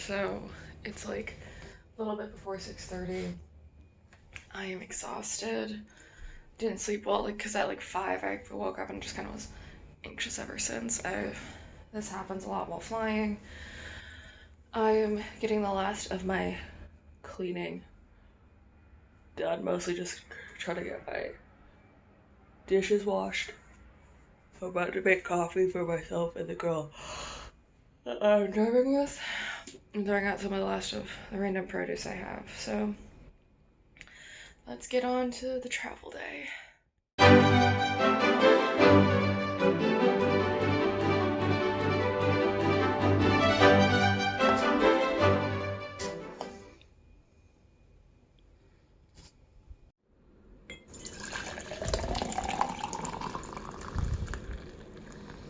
So it's like a little bit before 6:30. I am exhausted. Didn't sleep well, like, because at like 5 I woke up and just kind of was anxious ever since. This happens a lot while flying. I am getting the last of my cleaning done, mostly just trying to get my dishes washed. I'm about to make coffee for myself and the girl that I'm driving with. I'm throwing out some of the last of the random produce I have. So let's get on to the travel day.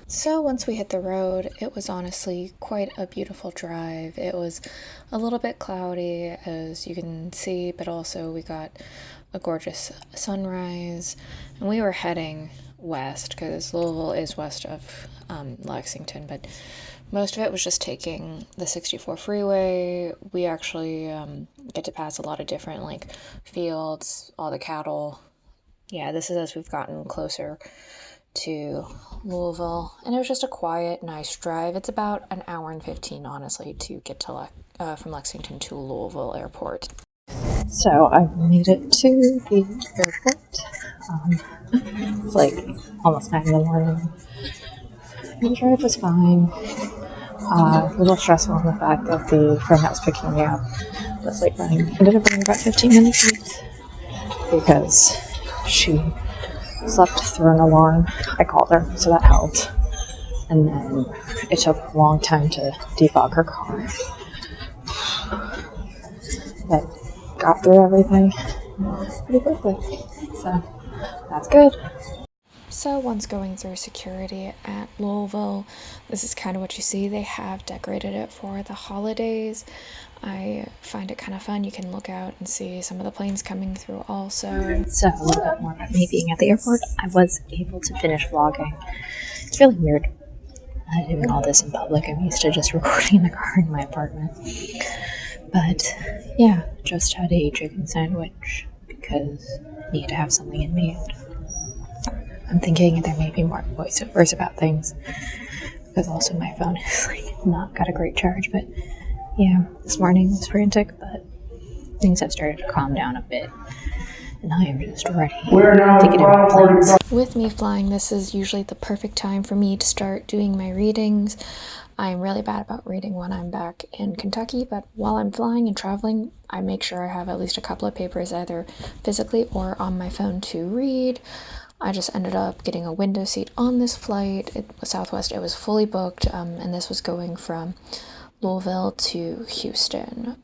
So once we hit the road, it was honestly quite a beautiful drive. It was a little bit cloudy, as you can see, but also we got a gorgeous sunrise, and we were heading west because Louisville is west of Lexington, but most of it was just taking the 64 freeway. We actually get to pass a lot of different like fields, all the cattle. Yeah, this is as we've gotten closer to Louisville, and it was just a quiet, nice drive. It's about an hour and 15, honestly, to get to from Lexington to Louisville Airport. So I made it to the airport. It's like almost 9 in the morning. The drive was fine. A little stressful in the fact that the friend that was picking me up was like ended up running about 15 minutes late because she slept through an alarm. I called her, so that helped. And then it took a long time to debug her car. But got through everything pretty quickly. So that's good. So once going through security at Louisville, this is kind of what you see. They have decorated it for the holidays. I find it kind of fun. You can look out and see some of the planes coming through also. So a little bit more about me being at the airport. I was able to finish vlogging. It's really weird doing all this in public. I'm used to just recording in the car in my apartment. But yeah, just had a chicken sandwich because I need to have something in me. I'm thinking there may be more voiceovers about things because also my phone is like not got a great charge. But yeah, this morning was frantic, but things have started to calm down a bit, and I am just ready to get on planes. With me flying, this is usually the perfect time for me to start doing my readings. I'm really bad about reading when I'm back in Kentucky, but while I'm flying and traveling, I make sure I have at least a couple of papers either physically or on my phone to read. I just ended up getting a window seat on this flight. It was Southwest. It was fully booked, and this was going from Louisville to Houston.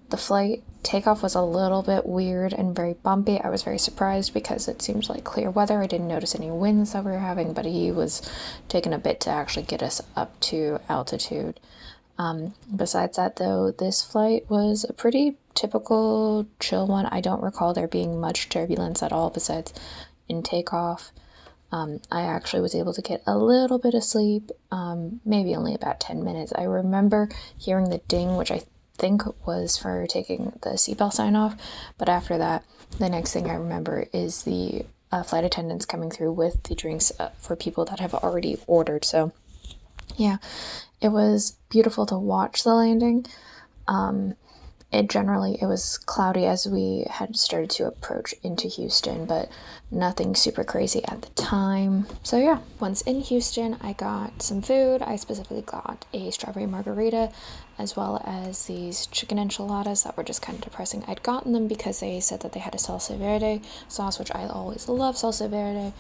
The flight takeoff was a little bit weird and very bumpy. I was very surprised because it seemed like clear weather. I didn't notice any winds that we were having, but he was taking a bit to actually get us up to altitude. Besides that, though, this flight was a pretty typical chill one. I don't recall there being much turbulence at all besides in takeoff. I actually was able to get a little bit of sleep, maybe only about 10 minutes. I remember hearing the ding, which I think was for taking the seatbelt sign off, but after that, the next thing I remember is the flight attendants coming through with the drinks for people that have already ordered. So yeah, it was beautiful to watch the landing. It was cloudy as we had started to approach into Houston, but nothing super crazy at the time. So yeah, once in Houston, I got some food. I specifically got a strawberry margarita, as well as these chicken enchiladas that were just kind of depressing. I'd gotten them because they said that they had a salsa verde sauce, which I always love salsa verde,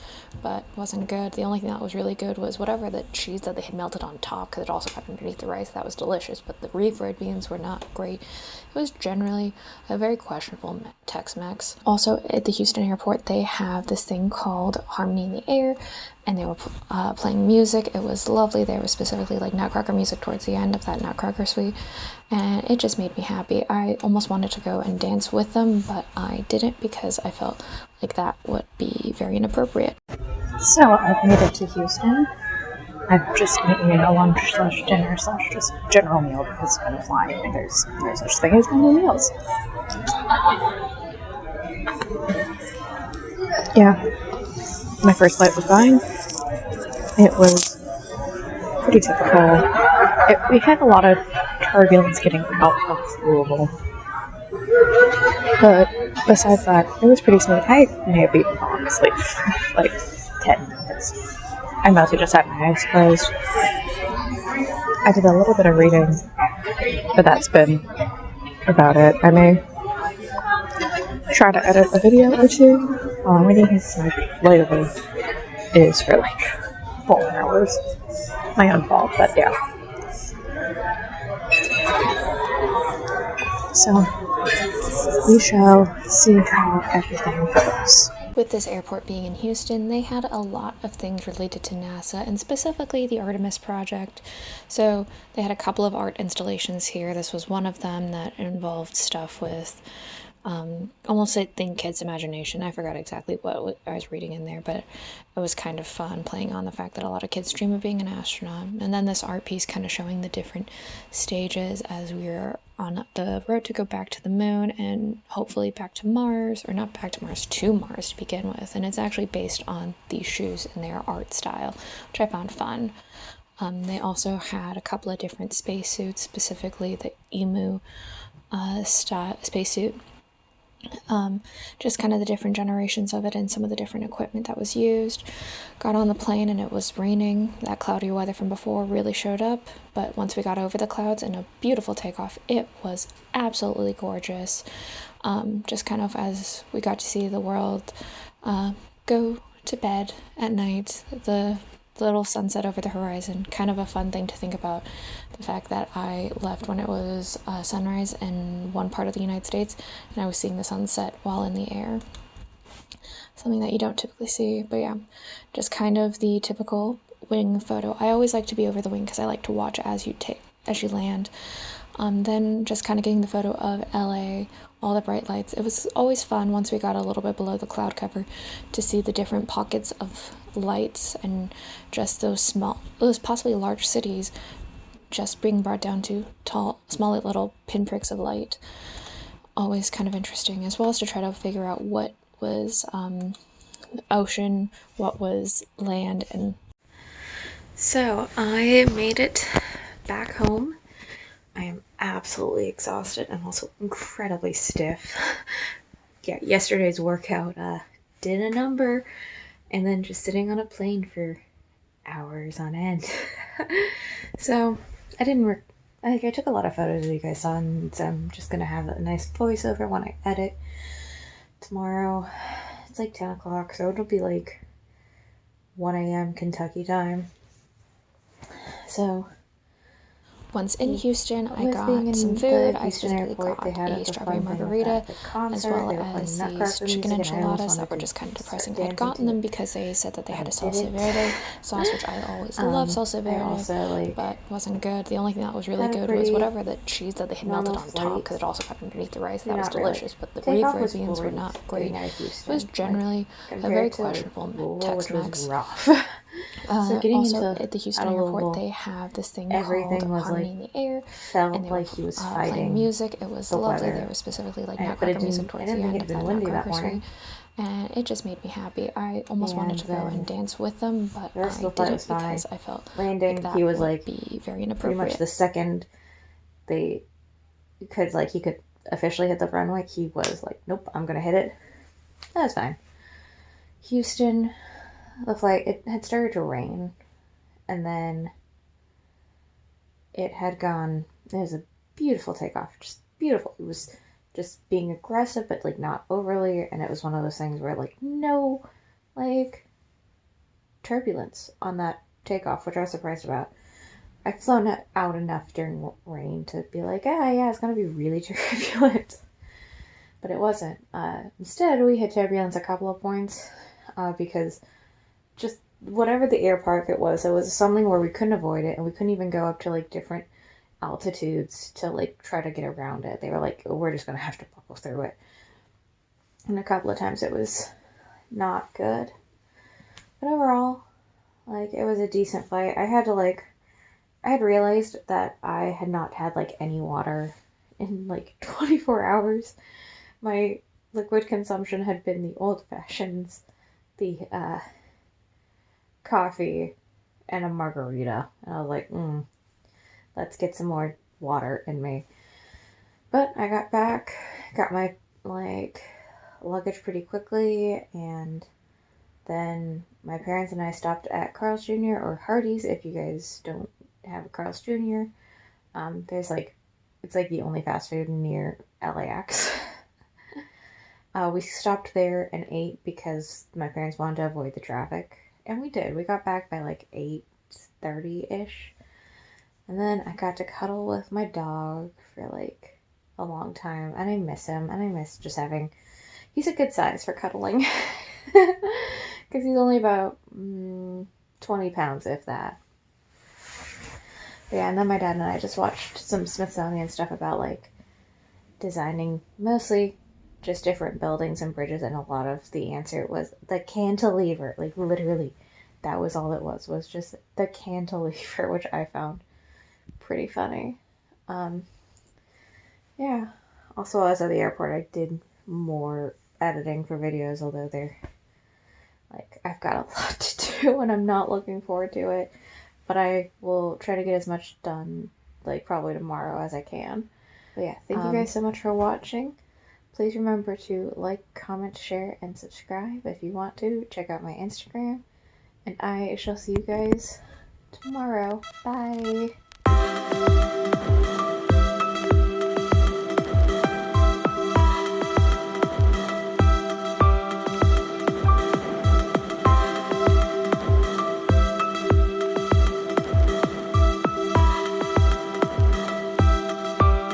but wasn't good. The only thing that was really good was whatever the cheese that they had melted on top, because it also got underneath the rice. That was delicious, but the refried beans were not great. It was generally a very questionable Tex-Mex. Also, at the Houston airport, they have this thing called Harmony in the Air, and they were playing music. It was lovely. There was specifically like Nutcracker music towards the end of that Nutcracker suite, and it just made me happy. I almost wanted to go and dance with them, but I didn't because I felt like that would be very inappropriate. So I made it to Houston. I've just been eating a lunch slash dinner slash just general meal because when flying, there's no such thing as normal meals. Yeah, my first flight was fine. It was pretty typical. We had a lot of turbulence getting out of Louisville, but besides that, it was pretty smooth. I may have been falling asleep like 10 minutes. I mostly just had my eyes closed. I did a little bit of reading, but that's been about it. I may try to edit a video or two while I'm waiting because my layover is for like 4 hours. My own fault, but yeah. So we shall see how everything goes. With this airport being in Houston, they had a lot of things related to NASA and specifically the Artemis project. So they had a couple of art installations here. This was one of them that involved stuff with almost I think kids' imagination. I forgot exactly what I was reading in there, but it was kind of fun playing on the fact that a lot of kids dream of being an astronaut. And then this art piece kind of showing the different stages as we were on the road to go back to the moon and hopefully back to Mars, or not back to Mars, to Mars to begin with. And it's actually based on these shoes and their art style, which I found fun. They also had a couple of different spacesuits, specifically the Emu spacesuit. Just kind of the different generations of it and some of the different equipment that was used. Got on the plane and it was raining. That cloudy weather from before really showed up, but once we got over the clouds and a beautiful takeoff, it was absolutely gorgeous. Just kind of as we got to see the world go to bed at night, the little sunset over the horizon, kind of a fun thing to think about. The fact that I left when it was sunrise in one part of the United States and I was seeing the sunset while in the air. Something that you don't typically see, but yeah, just kind of the typical wing photo. I always like to be over the wing because I like to watch as you land. Then just kind of getting the photo of LA, all the bright lights. It was always fun once we got a little bit below the cloud cover to see the different pockets of lights and just those possibly large cities just being brought down to small little pinpricks of light. Always kind of interesting, as well as to try to figure out what was ocean, what was land. And so I made it back home. I am absolutely exhausted and also incredibly stiff. Yeah, yesterday's workout did a number, and then just sitting on a plane for hours on end. So I took a lot of photos as you guys saw, and so I'm just gonna have a nice voiceover when I edit tomorrow. It's like 10 o'clock, so it'll be like 1 a.m. Kentucky time. So once in Houston, I got some food. I specifically got a strawberry margarita, as well as these chicken enchiladas that were just kind of depressing. I had gotten them because they said that they had a salsa verde sauce, which I always love salsa verde, but wasn't good. The only thing that was really good was whatever the cheese that they had melted on top, because it also got underneath the rice. That was delicious, but the refried beans were not great. It was generally a very questionable Tex-Mex. So also at the Houston airport, they have this thing called Harmony in the Air, and they were playing music. It was lovely. They were specifically like Nutcracker music towards the end of that Nutcracker suite, and it just made me happy. I almost wanted to go and dance with them, but I didn't because I felt like that would be very inappropriate. Pretty much the second he could officially hit the runway, he was like, "Nope, I'm gonna hit it." That was fine. Houston. The flight, it had started to rain, and then it was a beautiful takeoff, just beautiful. It was just being aggressive, but like not overly, and it was one of those things where like no like turbulence on that takeoff, which I was surprised about. I've flown out enough during rain to be like, yeah, it's gonna be really turbulent, but it wasn't. Instead, we had turbulence a couple of points because just whatever the air park it was something where we couldn't avoid it, and we couldn't even go up to like different altitudes to like try to get around it. They were like, we're just gonna have to buckle through it. And a couple of times it was not good, but overall Like, it was a decent flight. I had realized that I had not had, like, any water in, like, 24 hours. My liquid consumption had been the old fashions, the, coffee, and a margarita. And I was like, let's get some more water in me. But I got back, got my, like, luggage pretty quickly, and then my parents and I stopped at Carl's Jr. or Hardee's if you guys don't have a Carl's Jr. There's it's like the only fast food near LAX. We stopped there and ate because my parents wanted to avoid the traffic. And we did. We got back by like 8:30-ish. And then I got to cuddle with my dog for like a long time. And I miss him. And I miss just having... He's a good size for cuddling. Because he's only about 20 pounds, if that. But yeah, and then my dad and I just watched some Smithsonian stuff about like designing mostly just different buildings and bridges, and a lot of the answer was the cantilever. Like, literally, that was all it was just the cantilever, which I found pretty funny. Yeah. Also, while I was at the airport, I did more editing for videos, although they're like, I've got a lot to do and I'm not looking forward to it. But I will try to get as much done, like, probably tomorrow as I can. But yeah, thank you guys so much for watching. Please remember to like, comment, share, and subscribe if you want to. Check out my Instagram. And I shall see you guys tomorrow. Bye!